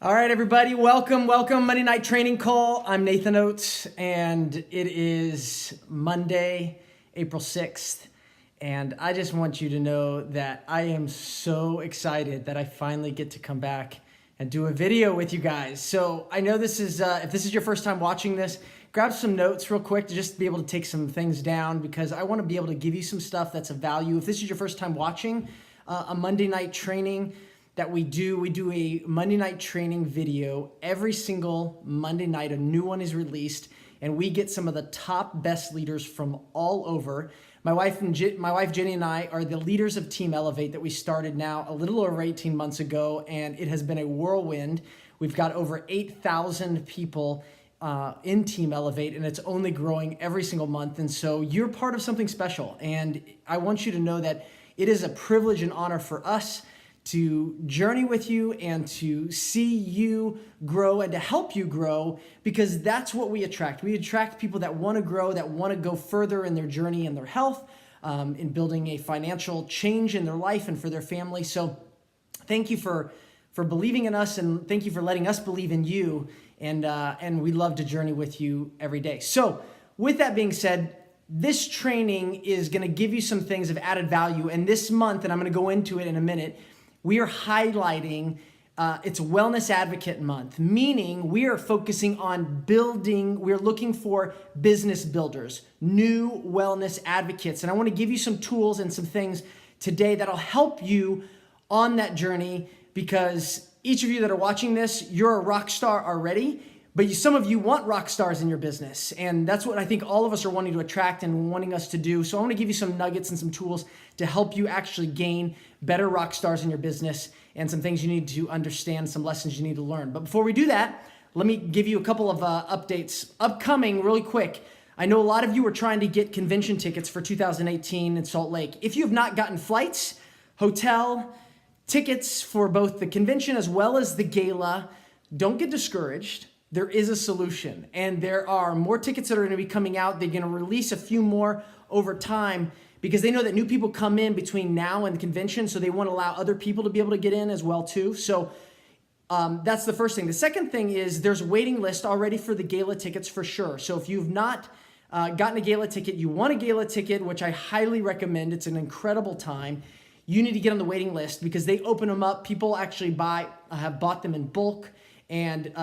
All right, everybody, welcome Monday Night Training Call. I'm Nathan Oates, and it is Monday, April 6th, and I just want you to know that I am so excited that I finally get to come back and do a video with you guys. So I know this is, if this is your first time watching this, grab some notes real quick to just be able to take some things down because I want to be able to give you some stuff that's of value. If this is your first time watching a Monday night training that we do a Monday night training video every single Monday night. A new one is released, and we get some of the top best leaders from all over. My wife Jenny and I are the leaders of Team Elevate that we started now a little over 18 months ago, and it has been a whirlwind. We've got over 8,000 people in Team Elevate, and it's only growing every single month. And so you're part of something special, and I want you to know that it is a privilege and honor for us to journey with you and to see you grow and to help you grow, because that's what we attract. We attract people that want to grow, that want to go further in their journey and their health, in building a financial change in their life and for their family. So thank you for believing in us, and thank you for letting us believe in you. And we love to journey with you every day. So with that being said, this training is going to give you some things of added value. And this month, and I'm going to go into it in a minute, we are highlighting, it's Wellness Advocate Month, meaning we are focusing on building, we're looking for business builders, new wellness advocates. And I want to give you some tools and some things today that'll help you on that journey, because each of you that are watching this, you're a rock star already, but some of you want rock stars in your business. And that's what I think all of us are wanting to attract and wanting us to do. So I want to give you some nuggets and some tools to help you actually gain better rock stars in your business, and some things you need to understand, some lessons you need to learn. But before we do that, let me give you a couple of updates upcoming really quick. I know a lot of you are trying to get convention tickets for 2018 in Salt Lake. If you have not gotten flights, hotel, tickets for both the convention as well as the gala, don't get discouraged. There is a solution, and there are more tickets that are going to be coming out. They're going to release a few more over time, because they know that new people come in between now and the convention, so they want to allow other people to be able to get in as well too. So that's the first thing. The second thing is there's a waiting list already for the gala tickets for sure. So if you've not gotten a gala ticket, you want a gala ticket, which I highly recommend. It's an incredible time. You need to get on the waiting list, because they open them up. People actually have bought them in bulk. And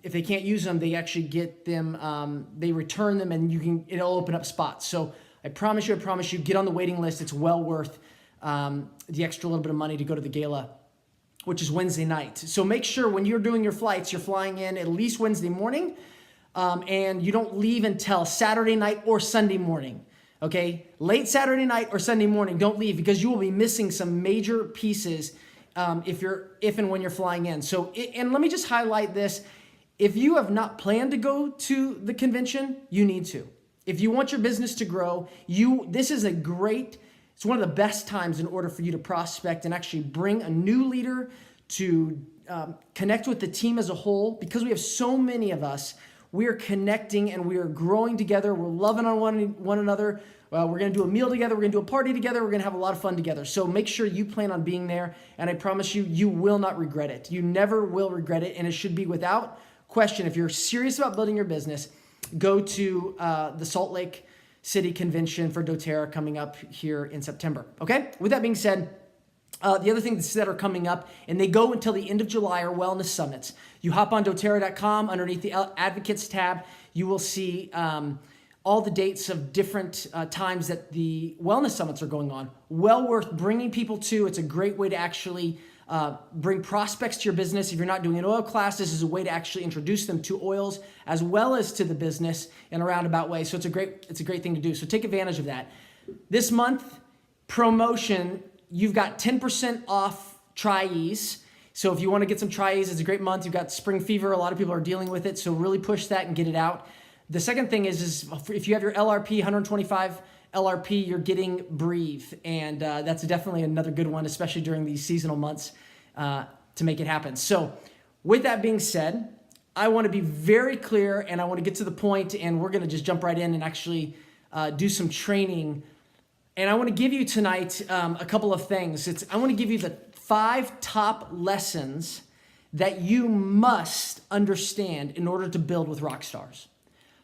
if they can't use them, they actually get them, they return them, and it'll open up spots. So I promise you, get on the waiting list. It's well worth the extra little bit of money to go to the gala, which is Wednesday night. So make sure when you're doing your flights, you're flying in at least Wednesday morning, and you don't leave until Saturday night or Sunday morning. Okay, late Saturday night or Sunday morning, don't leave, because you will be missing some major pieces if and when you're flying in. So, and let me just highlight this. If you have not planned to go to the convention, you need to. If you want your business to grow, this is it's one of the best times in order for you to prospect and actually bring a new leader to connect with the team as a whole, because we have so many of us. We are connecting and we are growing together. We're loving on one another. We're going to do a meal together. We're going to do a party together. We're going to have a lot of fun together. So make sure you plan on being there. And I promise you, you will not regret it. You never will regret it. And it should be without question. If you're serious about building your business, go to the Salt Lake City Convention for doTERRA coming up here in September. Okay? With that being said, the other things that are coming up, and they go until the end of July, are wellness summits. You hop on doTERRA.com, underneath the Advocates tab, you will see all the dates of different times that the wellness summits are going on. Well worth bringing people to. It's a great way to actually bring prospects to your business. If you're not doing an oil class, this is a way to actually introduce them to oils as well as to the business in a roundabout way. So it's a great thing to do. So take advantage of that. This month, promotion, you've got 10% off Tri-Ease. So if you want to get some Tri-Ease, it's a great month. You've got spring fever. A lot of people are dealing with it. So really push that and get it out. The second thing is if you have your LRP, 125 LRP, you're getting Breathe. And that's definitely another good one, especially during these seasonal months to make it happen. So with that being said, I want to be very clear, and I want to get to the point, and we're going to just jump right in and actually do some training. And I want to give you tonight a couple of things. I want to give you the 5 top lessons that you must understand in order to build with rock stars.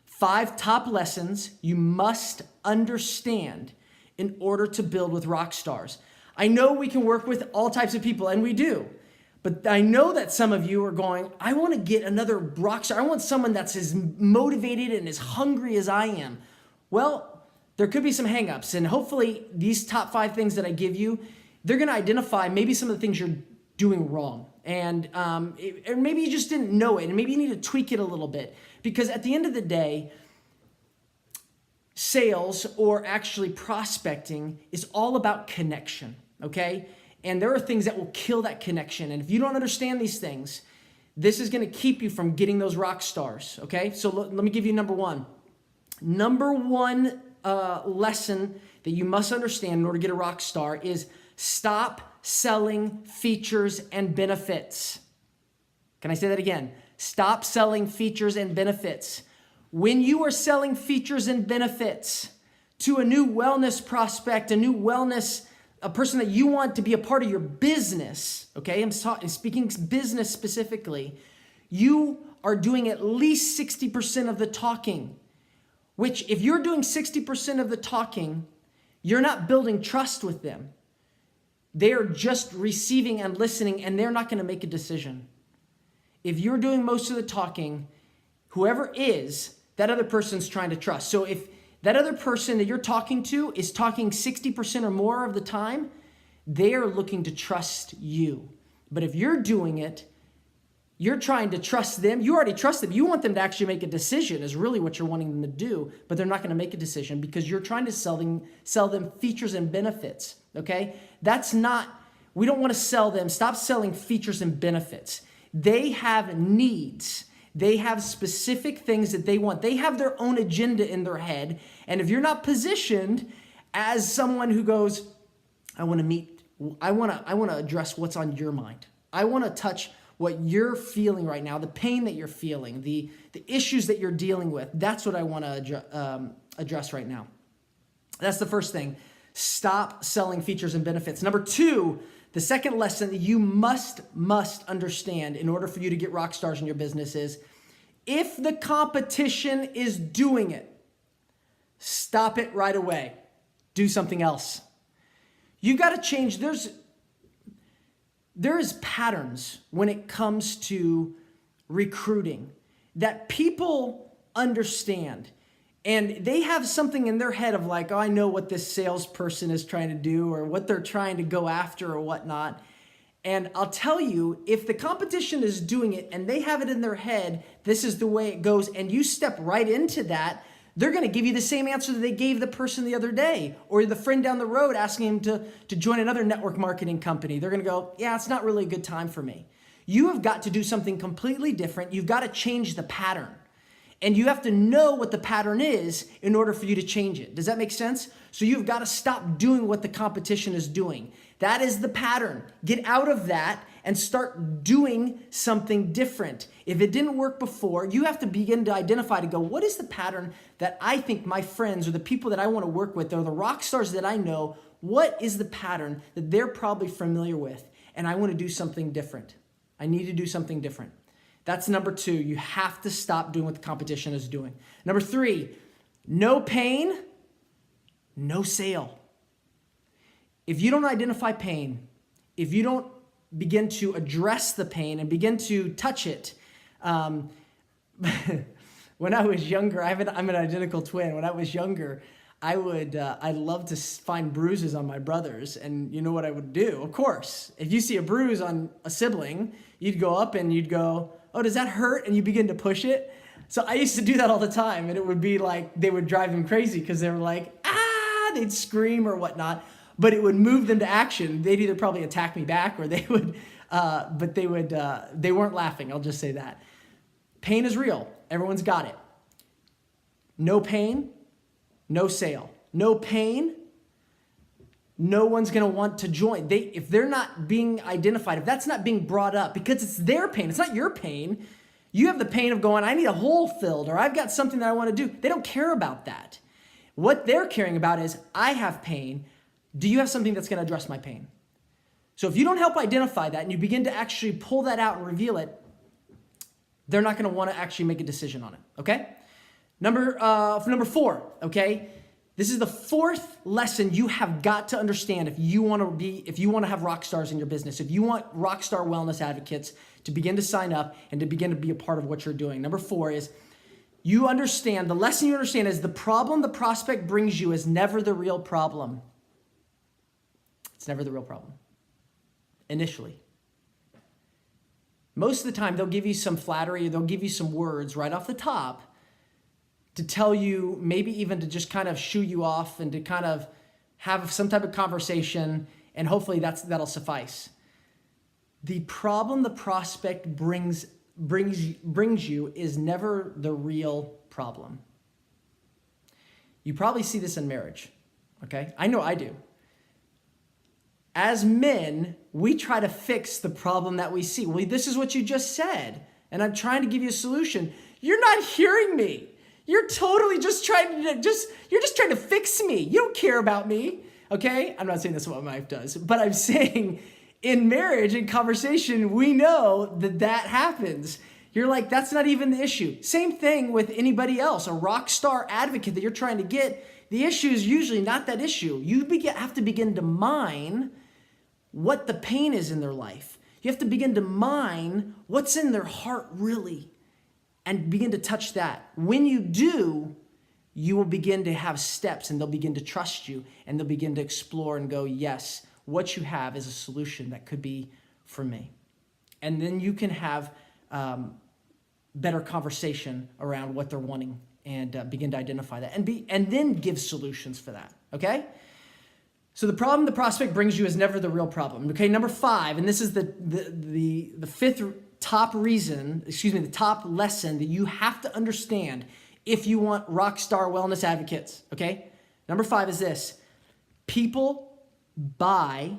5 top lessons you must understand in order to build with rock stars. I know we can work with all types of people, and we do. But I know that some of you are going, I want to get another rock star. I want someone that's as motivated and as hungry as I am. Well, there could be some hangups, and hopefully these top 5 things that I give you, they're going to identify maybe some of the things you're doing wrong. And or maybe you just didn't know it, and maybe you need to tweak it a little bit. Because at the end of the day, sales, or actually prospecting, is all about connection, okay? And there are things that will kill that connection. And if you don't understand these things, this is going to keep you from getting those rock stars, okay? So let me give you number one. Number one lesson that you must understand in order to get a rock star is stop selling features and benefits. Can I say that again? Stop selling features and benefits. When you are selling features and benefits to a new wellness prospect, a person that you want to be a part of your business, okay? I'm speaking business specifically. You are doing at least 60% of the talking, which if you're doing 60% of the talking, you're not building trust with them. They are just receiving and listening, and they're not going to make a decision. If you're doing most of the talking, whoever is, that other person's trying to trust. So if that other person that you're talking to is talking 60% or more of the time, they are looking to trust you. But if you're doing it, you're trying to trust them. You already trust them. You want them to actually make a decision is really what you're wanting them to do, but they're not going to make a decision because you're trying to sell them features and benefits, okay? We don't want to sell them. Stop selling features and benefits. They have needs. They have specific things that they want. They have their own agenda in their head. And if you're not positioned as someone who goes, I want to address what's on your mind. I want to touch what you're feeling right now, the pain that you're feeling, the issues that you're dealing with. That's what I want to address right now. That's the first thing. Stop selling features and benefits. Number 2, the second lesson that you must understand in order for you to get rock stars in your business is, if the competition is doing it, stop it right away. Do something else. You got to change. There is patterns when it comes to recruiting that people understand. And they have something in their head of like, oh, I know what this salesperson is trying to do or what they're trying to go after or whatnot. And I'll tell you, if the competition is doing it and they have it in their head, this is the way it goes, and you step right into that, they're going to give you the same answer that they gave the person the other day or the friend down the road asking him to join another network marketing company. They're going to go, yeah, it's not really a good time for me. You have got to do something completely different. You've got to change the pattern. And you have to know what the pattern is in order for you to change it. Does that make sense? So you've got to stop doing what the competition is doing. That is the pattern. Get out of that and start doing something different. If it didn't work before, you have to begin to identify to go, what is the pattern that I think my friends or the people that I want to work with or the rock stars that I know, what is the pattern that they're probably familiar with? And I want to do something different. I need to do something different. That's number 2. You have to stop doing what the competition is doing. Number 3, no pain, no sale. If you don't identify pain, if you don't begin to address the pain and begin to touch it, when I was younger, I'm an identical twin. When I was younger, I'd love to find bruises on my brothers. And you know what I would do? Of course, if you see a bruise on a sibling, you'd go up and you'd go, oh, does that hurt? And you begin to push it. So I used to do that all the time. And it would be like, they would drive them crazy because they were like, they'd scream or whatnot. But it would move them to action. They'd either probably attack me back or they would, they weren't laughing. I'll just say that. Pain is real. Everyone's got it. No pain, no sale. No pain, no one's going to want to join. If they're not being identified, if that's not being brought up, because it's their pain, it's not your pain. You have the pain of going, I need a hole filled, or I've got something that I want to do. They don't care about that. What they're caring about is, I have pain. Do you have something that's going to address my pain? So if you don't help identify that and you begin to actually pull that out and reveal it, they're not going to want to actually make a decision on it, okay? Number 4, okay? This is the 4th lesson you have got to understand if you want to have rock stars in your business, if you want Rockstar Wellness Advocates to begin to sign up and to begin to be a part of what you're doing. Number 4 is the lesson you understand is the problem the prospect brings you is never the real problem. It's never the real problem. Initially. Most of the time, they'll give you some flattery, they'll give you some words right off the top to tell you, maybe even to just kind of shoo you off and to kind of have some type of conversation, and hopefully that'll suffice. The problem the prospect brings you is never the real problem. You probably see this in marriage, okay? I know I do. As men, we try to fix the problem that we see. Well, this is what you just said, and I'm trying to give you a solution. You're not hearing me. You're totally just trying to fix me. You don't care about me, okay? I'm not saying that's what my wife does, but I'm saying in marriage and conversation, we know that happens. You're like, that's not even the issue. Same thing with anybody else, a rockstar advocate that you're trying to get. The issue is usually not that issue. You have to begin to mine what the pain is in their life. You have to begin to mine what's in their heart really and begin to touch that. When you do, you will begin to have steps and they'll begin to trust you and they'll begin to explore and go, yes, what you have is a solution that could be for me. And then you can have better conversation around what they're wanting and begin to identify that and then give solutions for that, okay? So the problem the prospect brings you is never the real problem. Okay, number 5, and this is the 5th top the top lesson that you have to understand if you want Rockstar Wellness Advocates, okay? Number 5 is this: people buy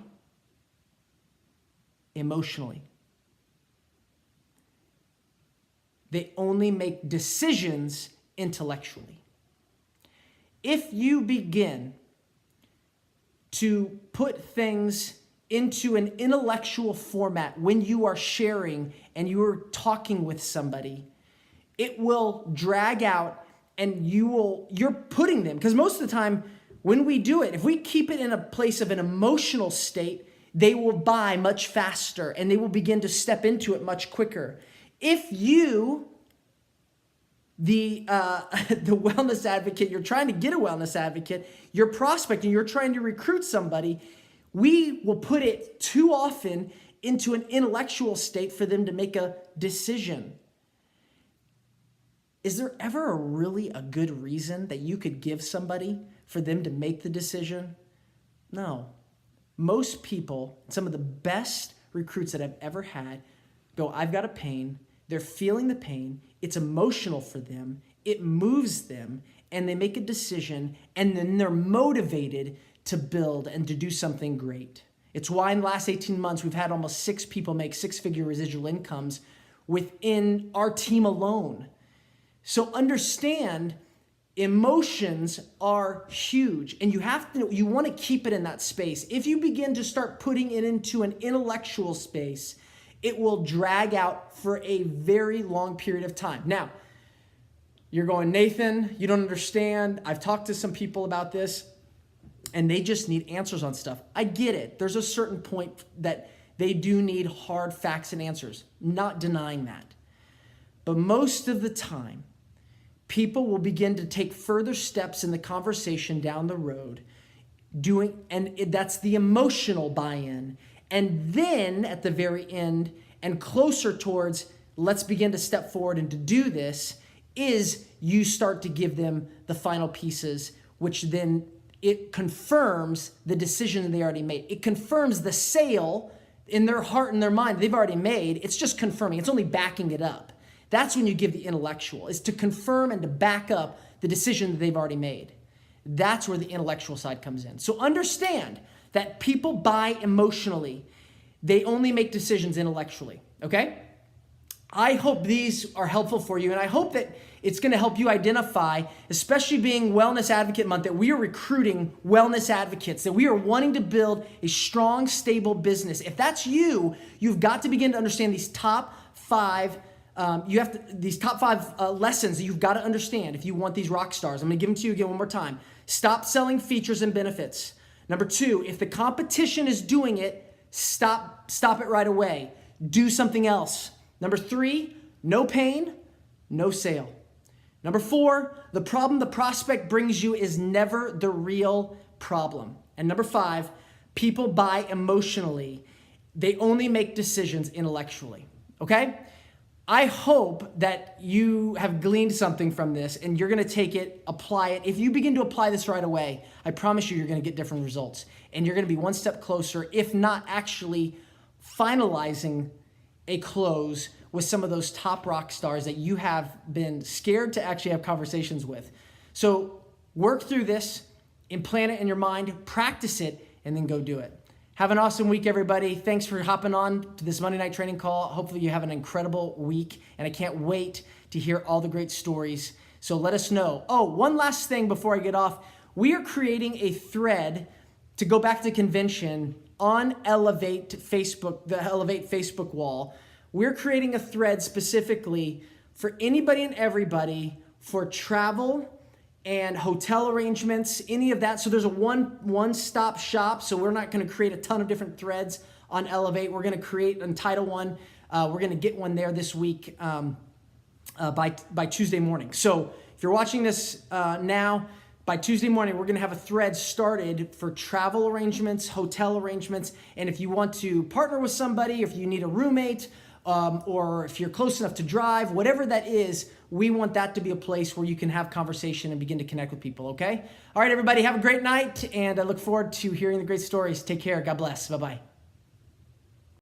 emotionally. They only make decisions intellectually. If you begin to put things into an intellectual format when you are sharing and you are talking with somebody, it will drag out and you're putting them, because most of the time when we do it, if we keep it in a place of an emotional state, they will buy much faster and they will begin to step into it much quicker. If you, the wellness advocate, you're trying to get a wellness advocate, you're prospecting, you're trying to recruit somebody, we will put it too often into an intellectual state for them to make a decision. Is there ever really a good reason that you could give somebody for them to make the decision? No. Most people, some of the best recruits that I've ever had, go, I've got a pain, they're feeling the pain, it's emotional for them, it moves them, and they make a decision, and then they're motivated to build and to do something great. It's why in the last 18 months, we've had almost 6 people make 6-figure residual incomes within our team alone. So understand, emotions are huge, and you want to keep it in that space. If you begin to start putting it into an intellectual space, it will drag out for a very long period of time. Now, you're going, Nathan, you don't understand. I've talked to some people about this, and they just need answers on stuff. I get it. There's a certain point that they do need hard facts and answers. Not denying that. But most of the time, people will begin to take further steps in the conversation down the road, that's the emotional buy-in. And then at the very end and closer towards, let's begin to step forward and to do this, is you start to give them the final pieces, which then it confirms the decision they already made. It confirms the sale in their heart and their mind they've already made. It's just confirming. It's only backing it up. That's when you give the intellectual, is to confirm and to back up the decision that they've already made. That's where the intellectual side comes in. So understand that people buy emotionally. They only make decisions intellectually, okay? I hope these are helpful for you, and I hope that it's going to help you identify, especially being Wellness Advocate Month, that we are recruiting wellness advocates, that we are wanting to build a strong, stable business. If that's you, you've got to begin to understand these top five lessons that you've got to understand if you want these rock stars. I'm going to give them to you again one more time. Stop selling features and benefits. Number 2, if the competition is doing it, stop it right away. Do something else. Number 3, no pain, no sale. Number 4, the problem the prospect brings you is never the real problem. And number 5, people buy emotionally. They only make decisions intellectually. Okay? I hope that you have gleaned something from this and you're going to take it, apply it. If you begin to apply this right away, I promise you're going to get different results. And you're going to be one step closer, if not actually finalizing a close with some of those top rock stars that you have been scared to actually have conversations with. So work through this, implant it in your mind, practice it, and then go do it. Have an awesome week, everybody. Thanks for hopping on to this Monday Night Training Call. Hopefully you have an incredible week, and I can't wait to hear all the great stories. So let us know. Oh, one last thing before I get off. We are creating a thread to go back to convention on Elevate Facebook, the Elevate Facebook wall. We're creating a thread specifically for anybody and everybody for travel and hotel arrangements, any of that. So there's a one-stop shop. So we're not going to create a ton of different threads on Elevate. We're going to create and title one. We're going to get one there this week by Tuesday morning. So if you're watching this now, by Tuesday morning, we're going to have a thread started for travel arrangements, hotel arrangements, and if you want to partner with somebody, if you need a roommate, or if you're close enough to drive, whatever that is, we want that to be a place where you can have conversation and begin to connect with people, okay? All right, everybody, have a great night, and I look forward to hearing the great stories. Take care. God bless. Bye-bye.